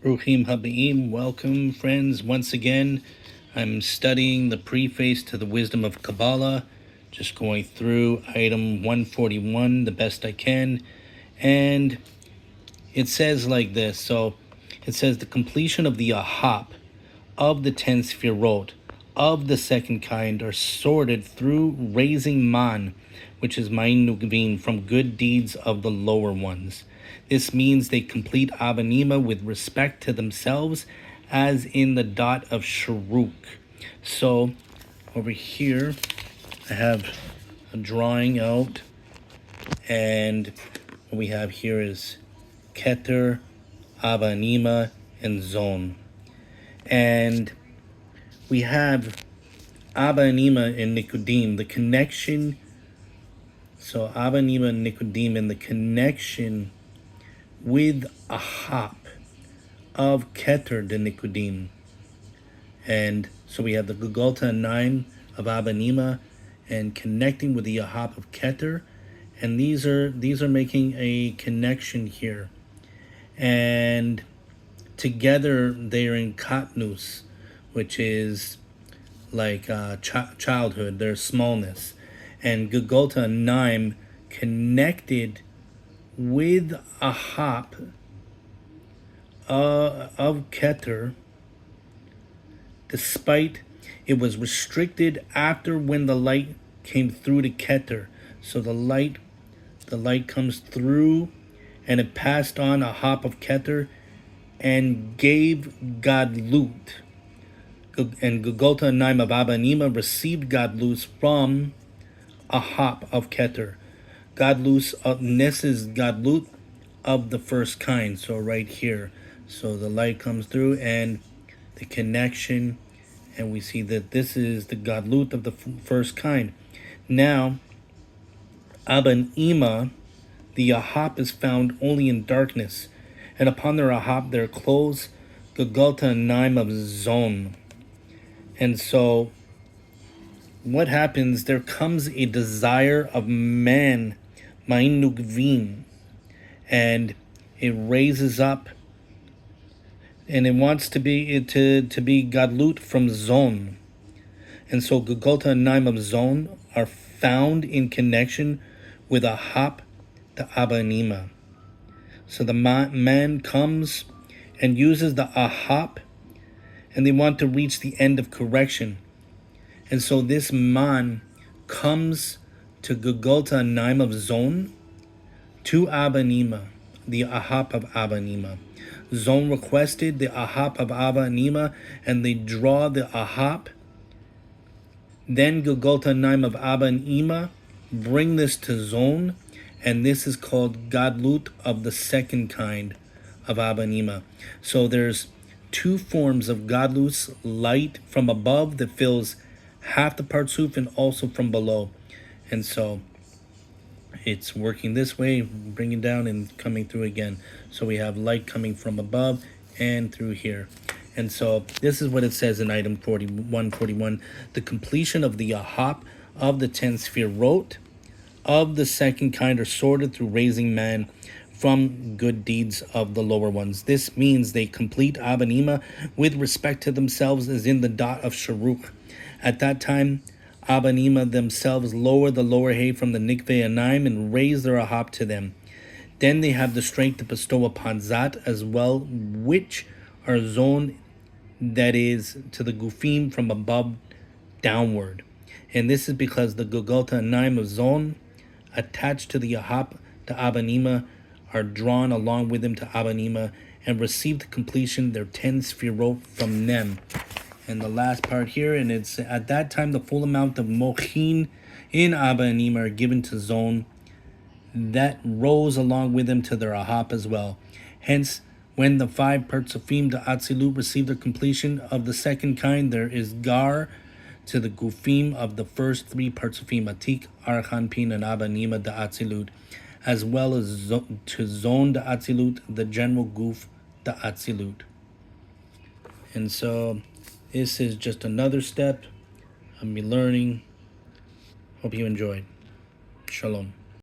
Bruchim Habaim, welcome friends. Once again, I'm studying the preface to the Wisdom of Kabbalah, just going through item 141 the best I can. And it says like this. So it says the completion of the AHP of the 10 Sfirot of the second kind are sorted through raising man, which is Ma'in Nugvin, from good deeds of the lower ones. This means they complete Abanima with respect to themselves, as in the dot of Sharuk. So over here, I have a drawing out, and what we have here is Keter, Abanima, and ZON. And we have Abanima and Nikodim, the connection. So Abanima and Nikodim, and the connection with AHP of Keter the Nikodim. And so we have the Gugolta 9 of Abanima and connecting with the AHP of Keter. And these are making a connection here. And together they're in Katnus, which is like childhood, their smallness. And Gugolta 9 connected with AHP of Keter, despite it was restricted after when the light came through to Keter. So the light comes through, and it passed on AHP of Keter and gave Gadlut. And Gugolta Naim of Abanima received Gadlus from AHP of Keter. Gadlus, this is Gadlut of the first kind. So right here, so the light comes through and the connection, and we see that this is the Gadlut of the first kind. Now, Abanima, the AHP is found only in darkness, and upon their AHP their clothes, Gugolta Naim of ZON. And so what happens, there comes a desire of man, Ma'in Nugvin, and it raises up, and it wants to be Gadlut from ZON. And so Gugolta and Naim of ZON are found in connection with AHP, the Abanima. So the man comes and uses the AHP, and they want to reach the end of correction. And so this man comes to Gugolta and Naim of ZON, to Abanima, the AHP of Abanima. ZON requested the AHP of Abanima, and they draw the AHP. Then Gugolta and Naim of Abanima bring this to ZON, and this is called Gadlut of the second kind of Abanima. So there's two forms of Gadlus: light from above that fills half the Partsuf, and also from below. And so it's working this way, bringing down and coming through again. So we have light coming from above and through here. And so this is what it says in item 141. The completion of the AHP of the 10 Sfirot of the second kind are sorted through raising man from good deeds of the lower ones. This means they complete Abanima with respect to themselves, as in the dot of Sharuk. At that time, Abanima themselves lower the lower hay from the Nikvei Anaim and raise their AHP to them. Then they have the strength to bestow upon Zat as well, which are ZON, that is, to the Gufim from above downward. And this is because the Gugolta Anaim of ZON, attached to the AHP, the Abanima, are drawn along with them to Abanima and receive the completion their 10 Sfirot from them. And the last part here, and it's at that time the full amount of Mochin in Abanima are given to ZON, that rose along with them to their AHP as well. Hence, when the 5 Partsufim, the Atzilut, receive the completion of the second kind, there is Gar to the Gufim of the first 3 Partsufim, Atik, Archanpin, and Abanima, the Atzilut, as well as to ZON, the Atzilut, the general Guf, the Atzilut. And so this is just another step of me learning. Hope you enjoyed. Shalom.